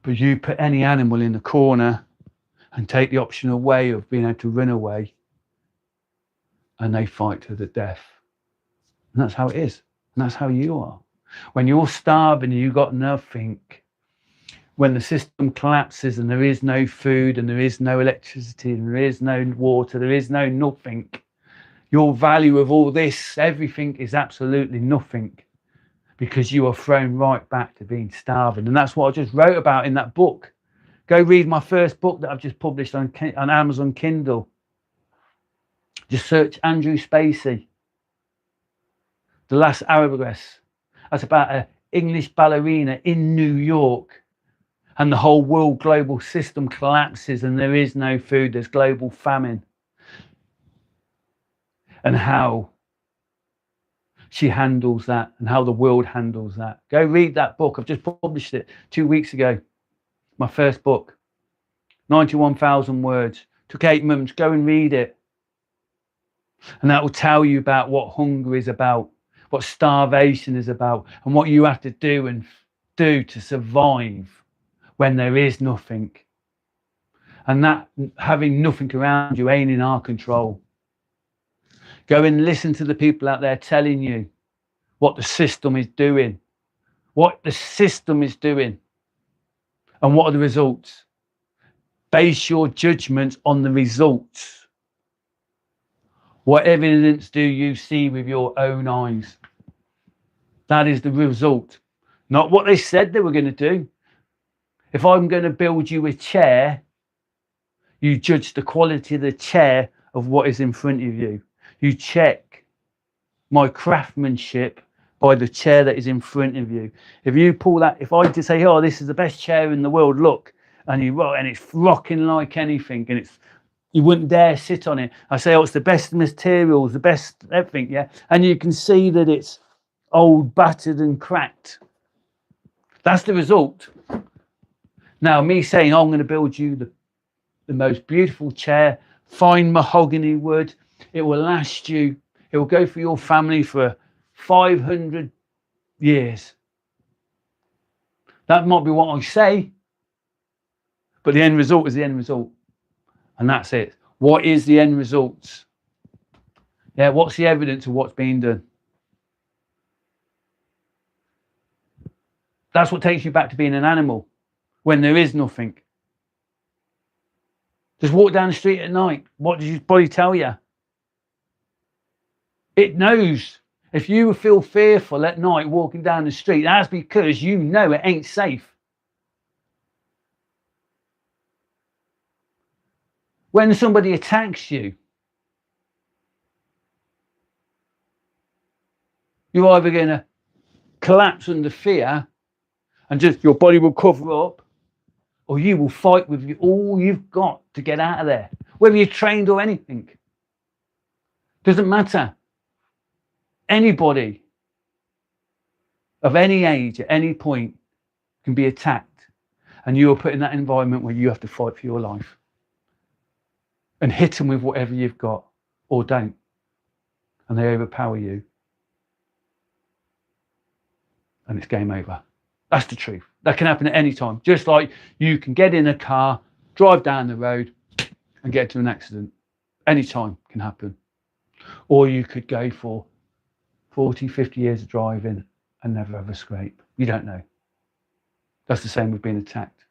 But you put any animal in the corner and take the option away of being able to run away, and they fight to the death. And that's how it is. And that's how you are. When you're starving and you've got nothing, when the system collapses and there is no food and there is no electricity and there is no water, there is no nothing, your value of all this, everything is absolutely nothing. Because you are thrown right back to being starving. And that's what I just wrote about in that book. Go read my first book that I've just published on Amazon Kindle. Just search Andrew Spacey. The Last Hourglass. That's about an English ballerina in New York. And the whole world global system collapses and there is no food. There's global famine. And how she handles that and how the world handles that. Go read that book. I've just published it 2 weeks ago. My first book. 91,000 words. Took 8 months. Go and read it. And that will tell you about what hunger is about, what starvation is about, and what you have to do to survive when there is nothing. And that having nothing around you ain't in our control. Go and listen to the people out there telling you what the system is doing, what the system is doing, and what are the results. Base your judgment on the results. What evidence do you see with your own eyes? That is the result, not what they said they were going to do. If I'm going to build you a chair, you judge the quality of the chair of what is in front of you. You check my craftsmanship by the chair that is in front of you. If you pull that, if I just say, oh, this is the best chair in the world, look, and it's rocking like anything, and it's You wouldn't dare sit on it. I say, oh, it's the best materials, the best everything, yeah? And you can see that it's old, battered and cracked. That's the result. Now, me saying, oh, I'm going to build you the most beautiful chair, fine mahogany wood, it will last you, it will go for your family for 500 years. That might be what I say, but the end result is the end result. And that's it. What is the end result? Yeah, what's the evidence of what's being done? That's what takes you back to being an animal when there is nothing. Just walk down the street at night. What does your body tell you? It knows. If you feel fearful at night walking down the street, that's because you know it ain't safe. When somebody attacks you, you're either going to collapse under fear and just your body will cover up, or you will fight with all you've got to get out of there, whether you're trained or anything. Doesn't matter. Anybody of any age at any point can be attacked, and you are put in that environment where you have to fight for your life and hit them with whatever you've got, or don't, and they overpower you, and it's game over. That's the truth. That can happen at any time. Just like you can get in a car, drive down the road and get into an accident. Any time can happen. Or you could go for 40, 50 years of driving and never have a scrape. You don't know. That's the same with being attacked.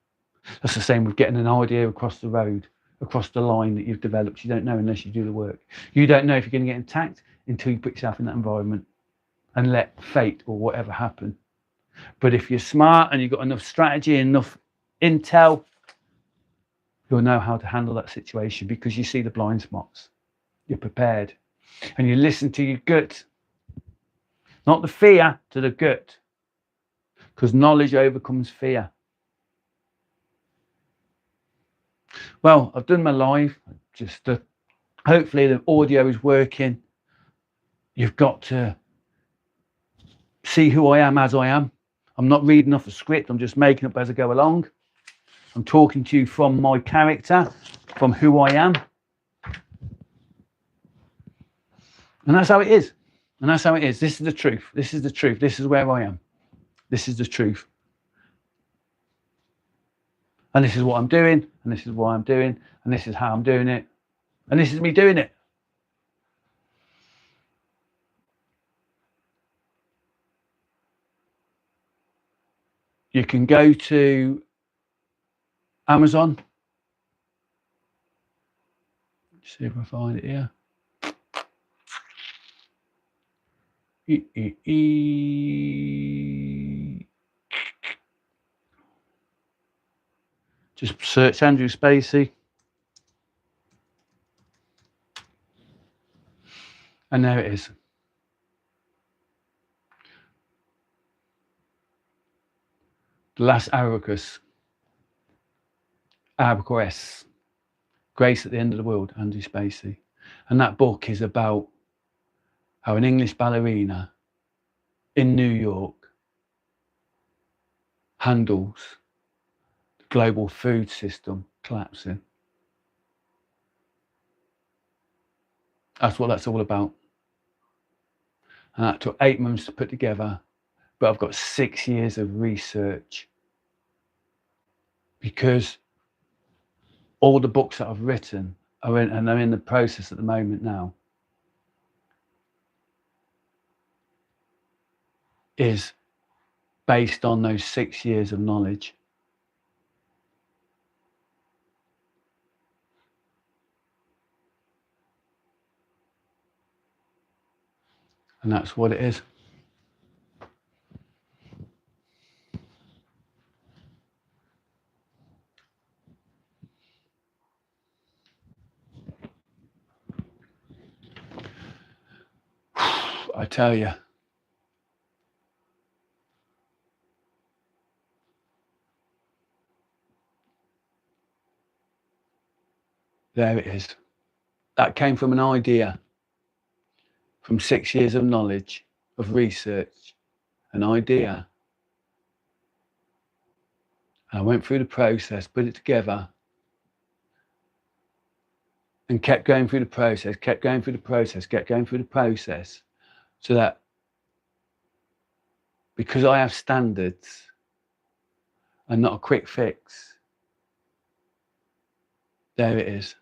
That's the same with getting an idea across the road, across the line that you've developed. You don't know unless you do the work. You don't know if you're going to get attacked until you put yourself in that environment and let fate or whatever happen. But if you're smart and you've got enough strategy, enough intel, you'll know how to handle that situation because you see the blind spots. You're prepared. And you listen to your gut. Not the fear, to the gut. Because knowledge overcomes fear. Well, I've done my live. Hopefully the audio is working. You've got to see who I am as I am. I'm not reading off a script. I'm just making up as I go along. I'm talking to you from my character, from who I am. And that's how it is. And that's how it is. This is the truth. This is the truth. This is where I am. This is the truth. And this is what I'm doing. And this is why I'm doing. And this is how I'm doing it. And this is me doing it. You can go to Amazon. See if I find it here. Just search Andrew Spacey. And there it is. The Last Arabacus. Arabacus. Grace at the End of the World, Andrew Spacey. And that book is about how an English ballerina in New York handles the global food system collapsing. That's what that's all about. And that took 8 months to put together, but I've got 6 years of research because all the books that I've written are in, and they're in the process at the moment now, is based on those 6 years of knowledge. And that's what it is. I tell you. There it is. That came from an idea, from 6 years of knowledge, of research, an idea. I went through the process, put it together, and kept going through the process, kept going through the process, kept going through the process, so that because I have standards and not a quick fix, there it is.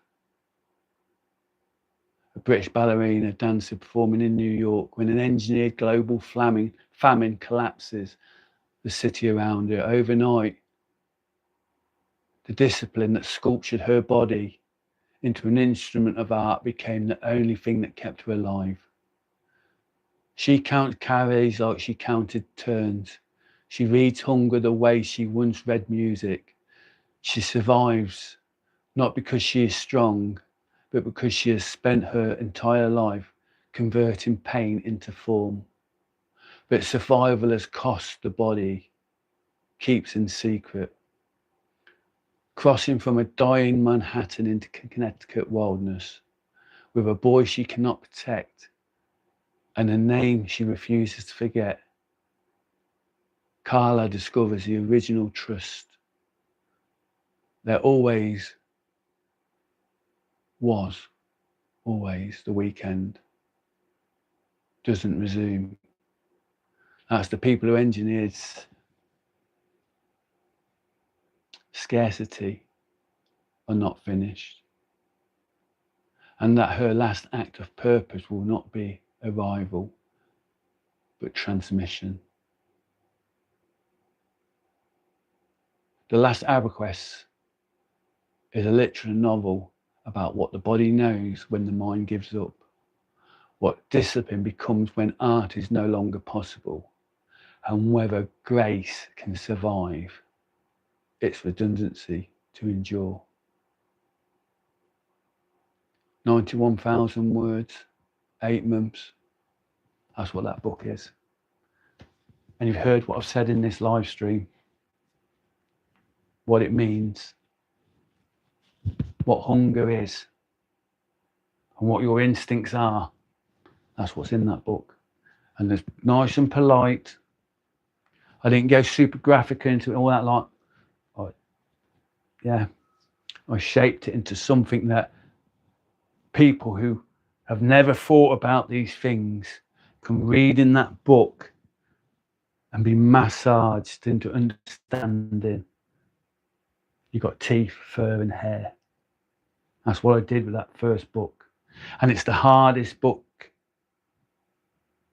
A British ballerina dancer performing in New York when an engineered global famine collapses the city around her. Overnight, the discipline that sculptured her body into an instrument of art became the only thing that kept her alive. She counts calories like she counted turns. She reads hunger the way she once read music. She survives not because she is strong, but because she has spent her entire life converting pain into form. But survival has cost the body, keeps in secret. Crossing from a dying Manhattan into Connecticut wilderness, with a boy she cannot protect and a name she refuses to forget, Carla discovers the original trust. There always was, always the weekend doesn't resume. That's the people who engineered scarcity are not finished. And that her last act of purpose will not be arrival, but transmission. The Last Abacus is a literary novel about what the body knows when the mind gives up, what discipline becomes when art is no longer possible, and whether grace can survive its redundancy to endure. 91,000 words, 8 months. That's what that book is. And you've heard what I've said in this live stream, what it means, what hunger is, and what your instincts are. That's what's in that book. And it's nice and polite. I didn't go super graphic into it, all that lot. I shaped it into something that people who have never thought about these things can read in that book and be massaged into understanding. You've got teeth, fur, and hair. That's what I did with that first book. And it's the hardest book,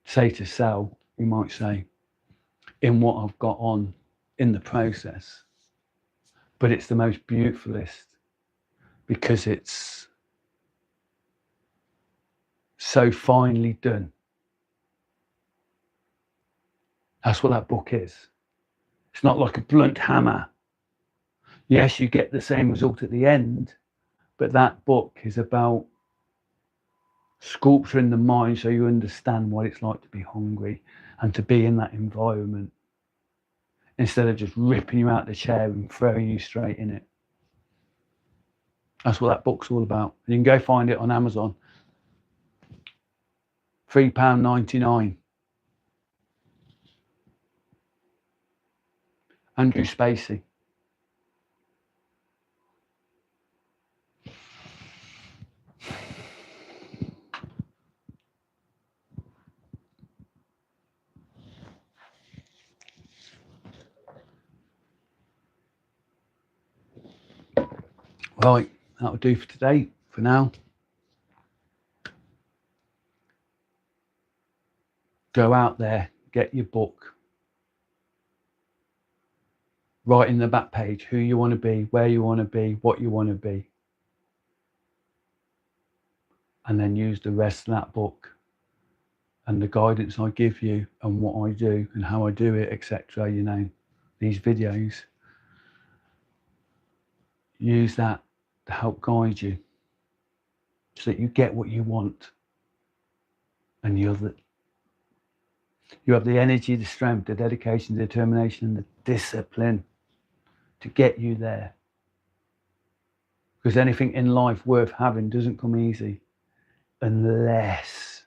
say, to sell, you might say, in what I've got on in the process. But it's the most beautifulest because it's so finely done. That's what that book is. It's not like a blunt hammer. Yes, you get the same result at the end, but that book is about sculpturing the mind so you understand what it's like to be hungry and to be in that environment instead of just ripping you out of the chair and throwing you straight in it. That's what that book's all about. You can go find it on Amazon. £3.99. Andrew Spacey. Right, that'll do for today, for now. Go out there, get your book. Write in the back page who you want to be, where you want to be, what you want to be. And then use the rest of that book and the guidance I give you and what I do and how I do it, etc. You know, these videos. Use that to help guide you so that you get what you want. And you have the energy, the strength, the dedication, the determination, and the discipline to get you there. Because anything in life worth having doesn't come easy unless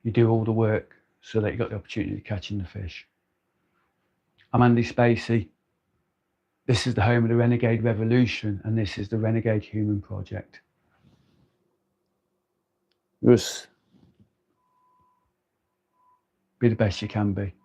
you do all the work so that you got the opportunity of catching the fish. I'm Andy Spacey. This is the home of the Renegade Revolution, and this is the Renegade Human Project. Just be the best you can be.